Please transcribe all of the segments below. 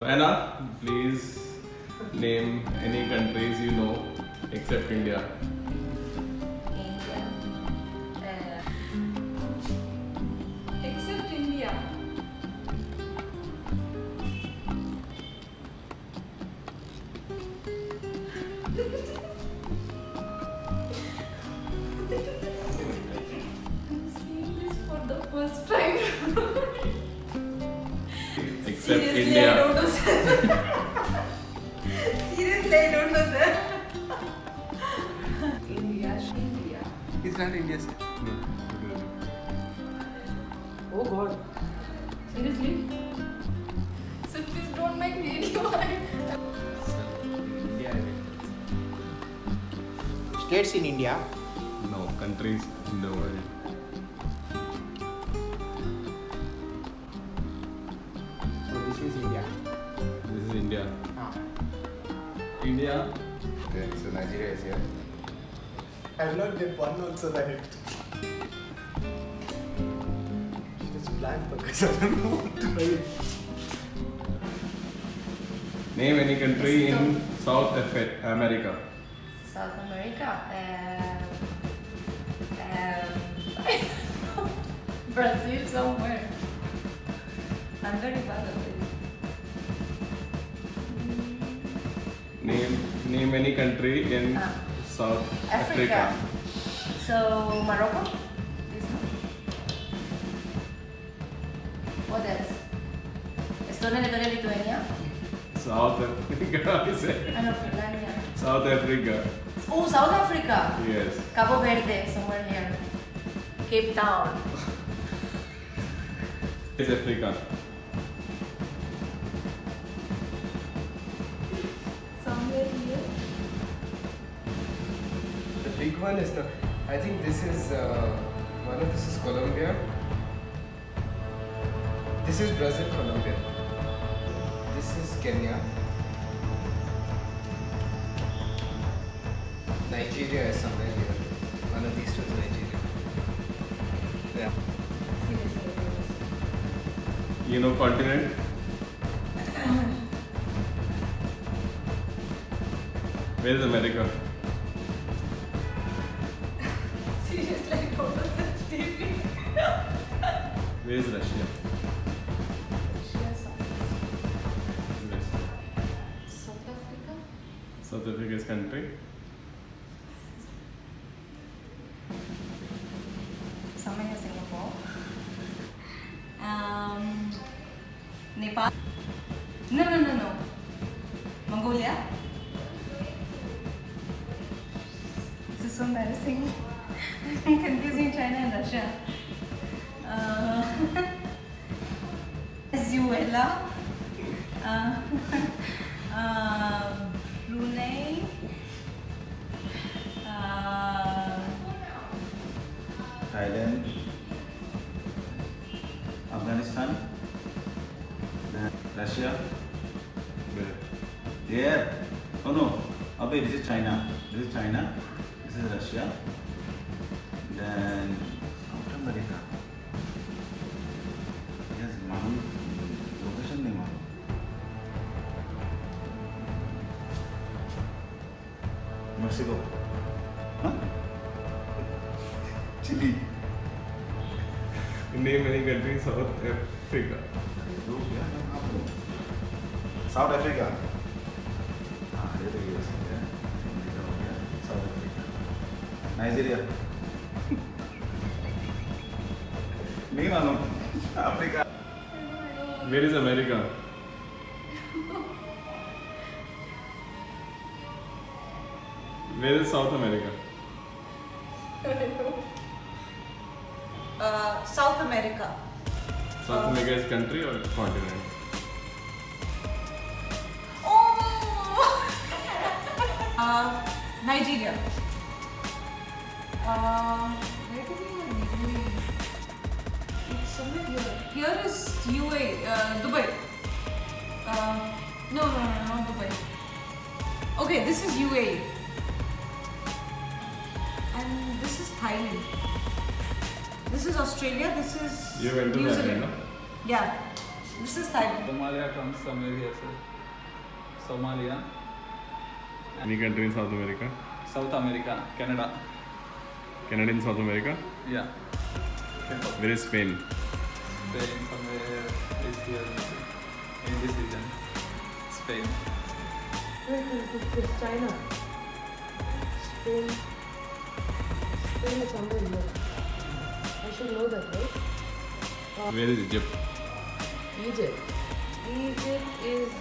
Anna, please name any countries you know except India. India. Except India. I'm seeing this for the first time. Except Seriously, India. I don't know, sir. Seriously, I don't know, sir. India. It's not India, sir. Oh God. Seriously? So please don't make video. India. States in India. No, countries in the world. So this is India. This is India. Ah. India. Okay, so Nigeria is here. I will not get one also right. It's blank because I don't know what to write. Name any country in South America. South America. Brazil somewhere. I'm very bad at it. Name any country in South Africa. So Morocco. This one. What else? Estonia, Lithuania, Lithuania. South Africa. I said. I know Finlandia. South Africa. Oh, South Africa. Yes. Cabo Verde, somewhere here. Cape Town. It's Africa. Somewhere here. The big one is the. I think this is one of this is Colombia. This is Brazil, Colombia. This is Kenya. Nigeria is somewhere here. One of these two is Nigeria. Yeah. Seriously. You know continent? Where is America? Seriously, I don't know such TV. Where is Russia? West. South Africa? South Africa is country. Somewhere in Singapore. Nepal? No. Mongolia? This is so embarrassing. I'm confusing China and Russia. Venezuela? Brunei? Thailand, Afghanistan, Russia. Where? There. Oh no. Okay, this is China. This is China. This is Russia. Then South America. Yes, Mount. Location name. Mexico. Huh? Chile. Name any country in South Africa. South Africa. South Africa. Nigeria. नहीं मालूम Africa. Where is America? Where is South America? South America. South America is country or continent? Oh! Nigeria. Where do we have UAE? It's somewhere here. Here is UAE, Dubai. No, not Dubai. Okay, this is UAE. And this is Thailand. This is Australia. This is You went to New Thailand, Zealand. no? Yeah. This is Thailand. Somalia comes somewhere here, sir. Somalia. Any country in South America? South America, Canada. Canada in South America? Yeah. Where is Spain? Spain somewhere is here in this region. Spain. It's China. Spain. Spain is somewhere here. I should know that, right? Where is Egypt? Egypt. Egypt is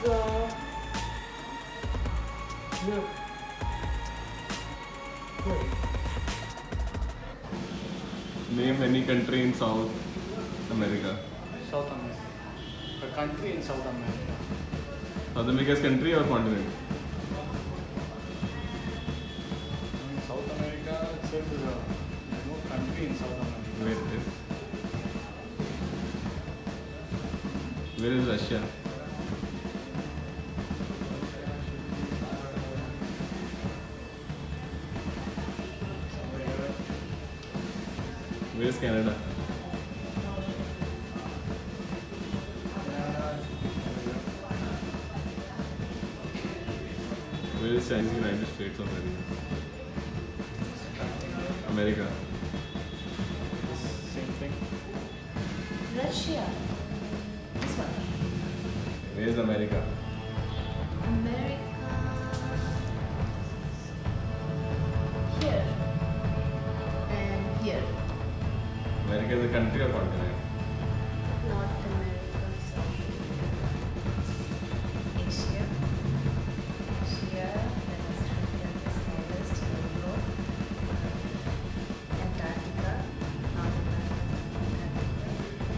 here. Here. Name any country in South America. South America. A country in South America. South America is country or continent? South America itself is a country in South America. Where it is? Where is Russia? Where is Canada? Where is Chinese United States of America? Same thing. Russia. This one. Where is America? America. Here. And here. America is a country or continent? North America. South America. Asia. Asia. Then Australia is smallest. Europe. Antarctica. North America.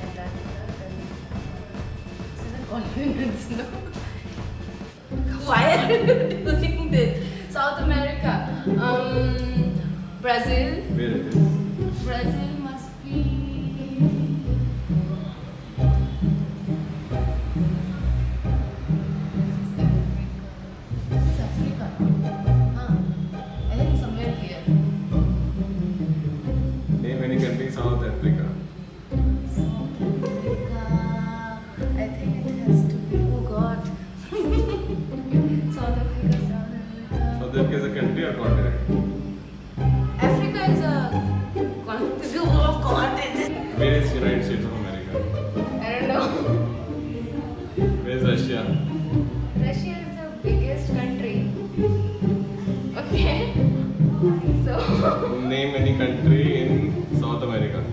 Antarctica. Then 7 continents, no? Why are you doing this? South America. Brazil. Where it is? Brazil must be. This is Africa. Huh. I think somewhere here. Name any country in South Africa. South Africa. I think it has to be. Oh God. South Africa. South Africa is a country or continent? Africa is a continent. Where is United States of America? I don't know. Where is Russia? Russia is the biggest country. Okay. So, Name any country in South America.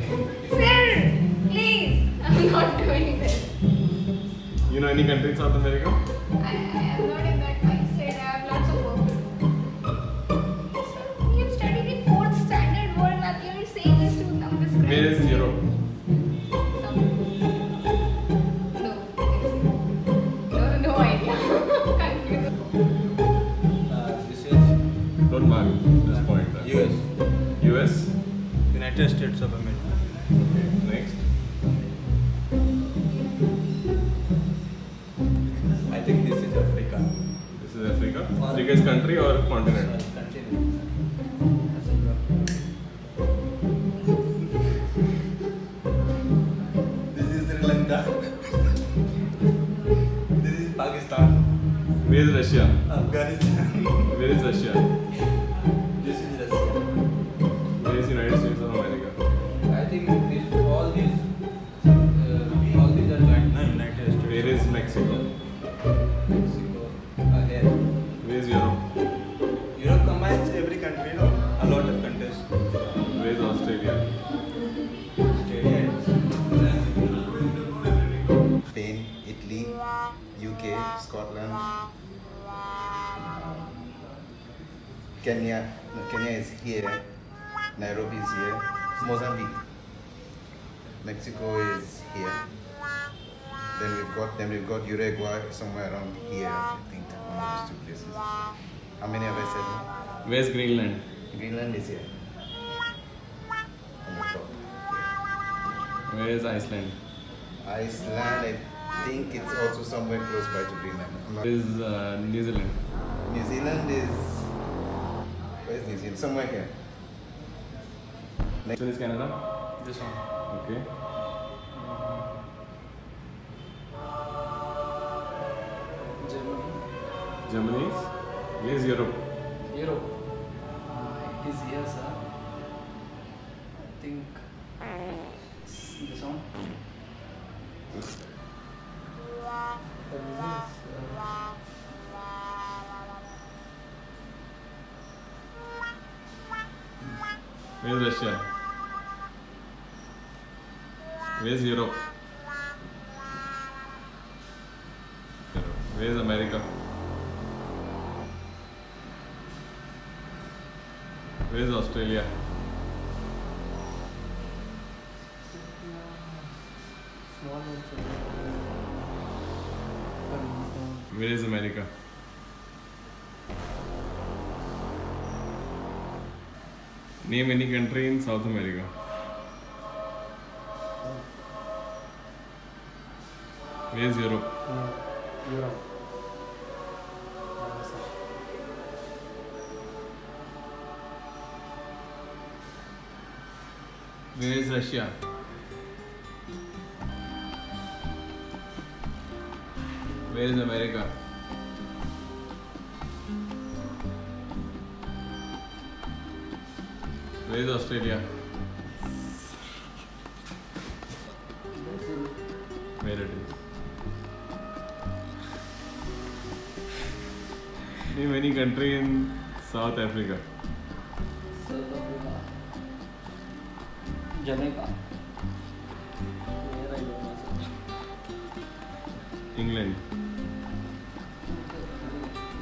sir, please, I'm not doing this. You know any country in South America? I am not in that mindset. I have lots of work to do. Sir, you studied in 4th standard. What nothing you're saying is to now describe. Where is Europe? No idea. Confused. This is Don't mark this point. US, US. United States of America. Okay. Next. I think this is Africa. This is Africa. Africa is country or continent? Continent. This is Sri Lanka. This is Pakistan. Where is Russia? Afghanistan. Where is Russia? This is Russia. Where is United States of America? I think all these are joint. No, United States. Where is Mexico? Mexico? Here. Where is Europe? Europe combines every country, no? A lot of countries. Where is Australia? Australia. Spain, Italy, UK, Scotland, Kenya. No, Kenya is here. Nairobi is here. Mozambique. Mexico is here. Then we've got Uruguay somewhere around here. I think one of those two places. How many have I said now? Where is Greenland? Greenland is here. On the top. Where is Iceland? Iceland, I think it's also somewhere close by to Greenland. I'm not- Where is New Zealand? New Zealand is. Where is New Zealand? Somewhere here. Next one is Canada. This one. Okay. Germany. Where's Europe? Europe. It is here, sir. I think this one. Where's Russia? Where's Europe? Where's America? Where's Australia? Where is America? Name any country in South America. Where's Europe? Europe. Where is Russia? Where is America? Where is Australia? Where it is? Name any country in South Africa. South Africa. Jamaica. Where I don't know, sir. England.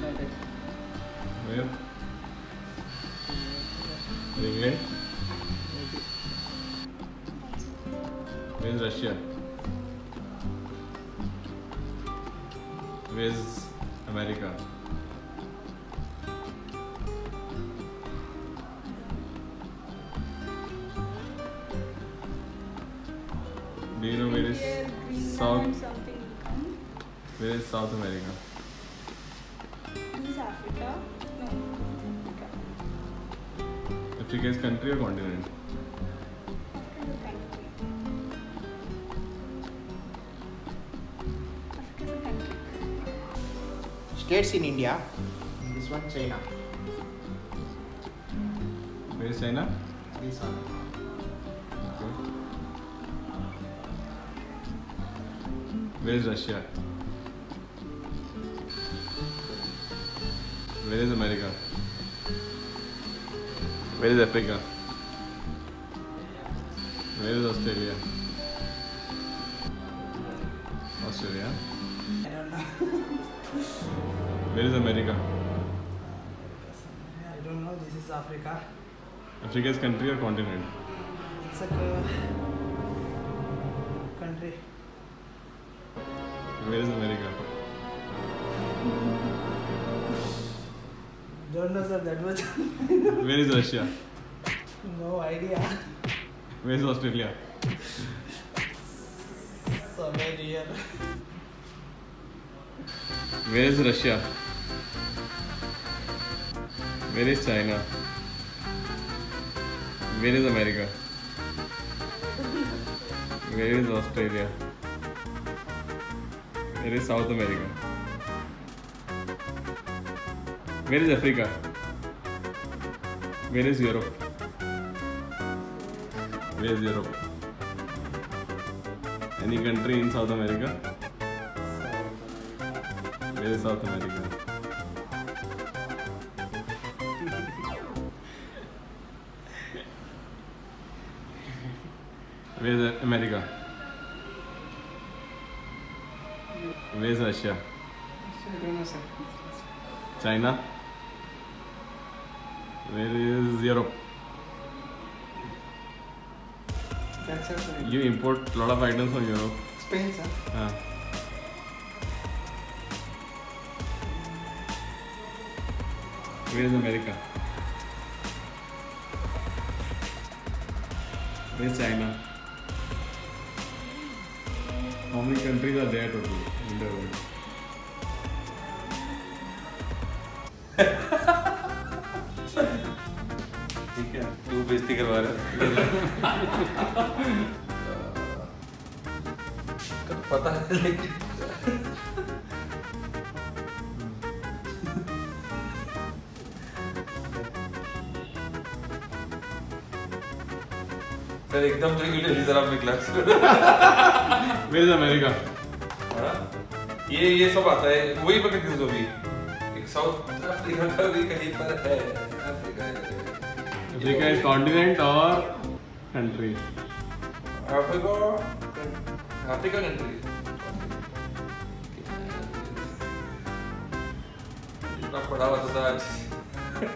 United. Where? England. Where's Russia? Where's America? Do you know where is South? Something. Where is South America? This is Africa. No. Africa. Africa is country or continent? Africa is a country. Africa is a country. States in India. And this one China. Where is China? This one. Okay. Where is Russia? Where is America? Where is Africa? Where is Australia? Australia. I don't know. Where is America? I don't know. This is Africa. Africa is country or continent? It's a country. Where is America? Don't know, sir. That was Where is Russia? no idea. Where is Australia? Somewhere here. Where is Russia? Where is China? Where is America? Where is Australia? Where is South America? Where is Africa? Where is Europe? Where is Europe? Any country in South America? Where is South America? Where is America? Where is Russia? I don't know, sir. China? Where is Europe? That's it, sir. You import a lot of items from Europe. Spain, sir. Where is America? Where is China? How many countries are there total in the world? ठीक है तू बेइज्जती करवा रहा है पता है लेकिन सर एकदम तो क्यों सर आपने क्लास Where is America? ये सब आता है वही मैं कंफ्यूज हो गई एक साउथ अफ्रीका का भी कहीं पर है Africa is continent or country? Africa country इतना पढ़ा हुआ था आज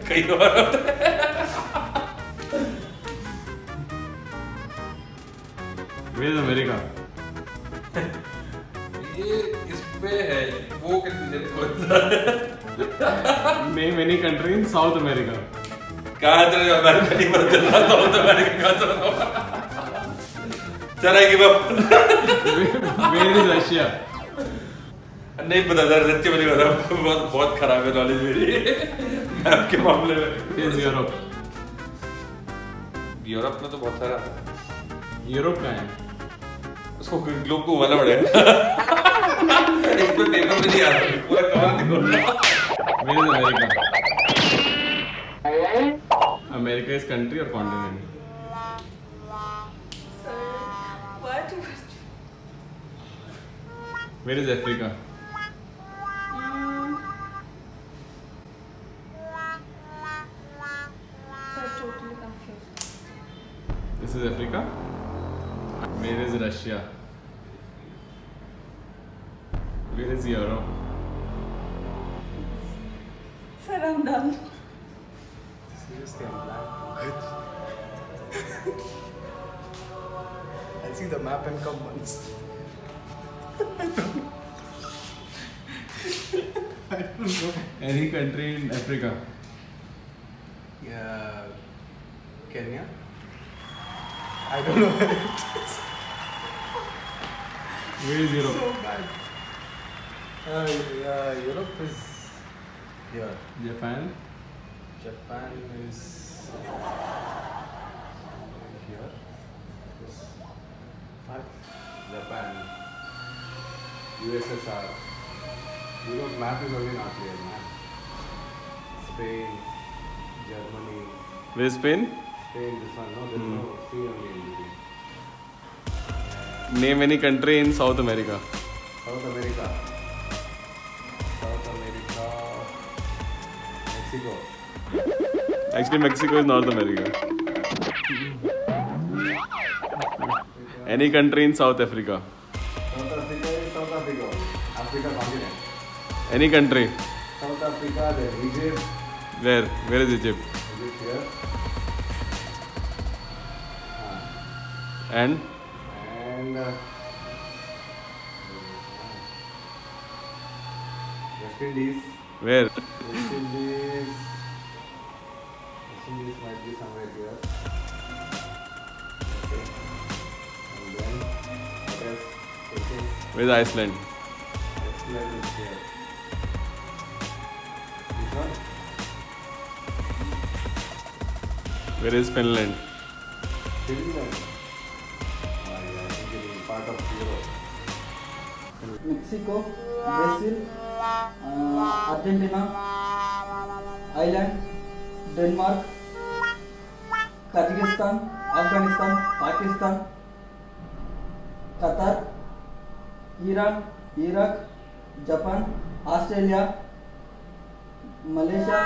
कई बार होता है Where is America? ये इस पे है वो कंफ्यूजन कौन सा Name any country in South America. कहाँ चले अमेरिका नहीं पता चल रहा साउथ अमेरिका कहाँ चल रहा चला कि Where is Russia? नहीं पता सर सच्ची बनी बता बहुत खराब है नॉलेज मेरी मैप के मामले में Where is Europe? यूरोप में तो बहुत सारा आता है यूरोप कहाँ है? उसको ग्लोब को घुमाना पड़ेगा इस पे पेपर में नहीं आ रहा पूरा कवर दिखो Where is America? America is country or continent? What? Where is Africa? Sir, totally confused. This is Africa. Where is Russia? Where is Europe? Sir, I'm done. Seriously, I'm blank. I'll see the map and come once. I don't know. Any country in Africa? Yeah, Kenya. I don't know where it is. Where is Europe? So bad. Yeah, Europe is here. Japan. Japan is here. What? Japan. USSR. Europe map is only not here, man. Spain, Germany. Where is Spain? Spain, this one. No, there's no sea only in between. Name any country in South America. South America. South America. Mexico. Actually, Mexico is North America. Any country in South Africa. South Africa is South Africa. Africa continent. Any country. South Africa, then Egypt. Where? Where is Egypt? Egypt here. And And West Indies. where? West Indies. West Indies might be somewhere here. Okay. And then what else? Okay. Where is Iceland? Iceland is here. This one? Where is Finland? Finland. Oh yeah, I think it is part of Europe. Mexico, Brazil, Argentina, Ireland, Denmark, Kazakhstan, Afghanistan, Pakistan, Qatar, Iran, Iraq, Japan, Australia, Malaysia,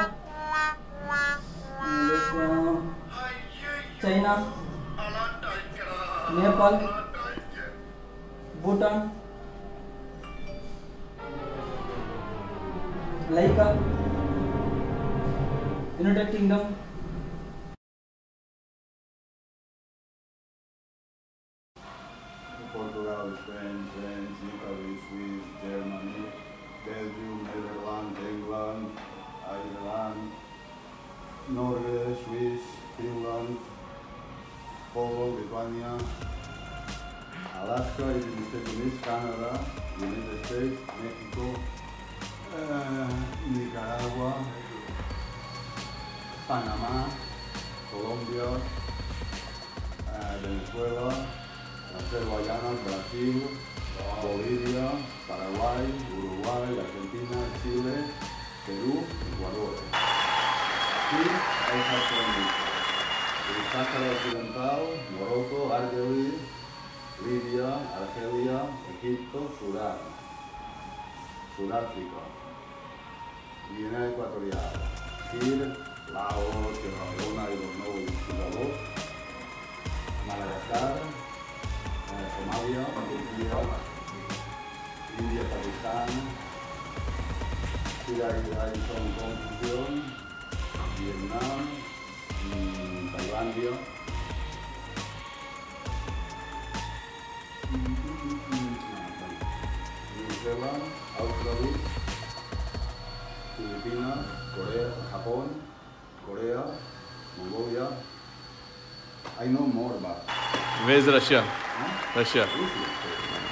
China, Nepal, Bhutan, Laika, United Kingdom, Portugal, Spain, France, Italy, Swiss, Germany, Belgium, Netherlands, England, Ireland, Norway, Swiss, Finland, Poland, Lithuania, Alaska, Estados Unidos, Canada, United States, Mexico, Nicaragua, Panamá, Colombia, Venezuela, Azerbaiyán, Brasil, Bolivia, Paraguay, Uruguay, Argentina, Chile, Perú, Ecuador. Here I have 1 list. el Sáhara Occidental, Morocco, Argelia, Libia, Argelia, Egipto, Sudán, Sudáfrica, Guinea Ecuatorial, Chile, Laos, Sierra Leona, I don't know, Singapur, Madagascar, Somalia, Turquía, India, Pakistán, Chile, son confusión, Vietnam, Tailandia, New Zealand, Australia, Filipinas, Corea, Japón, Korea, Mongolia. I know more, but Where's Russia? huh? Russia. Russia.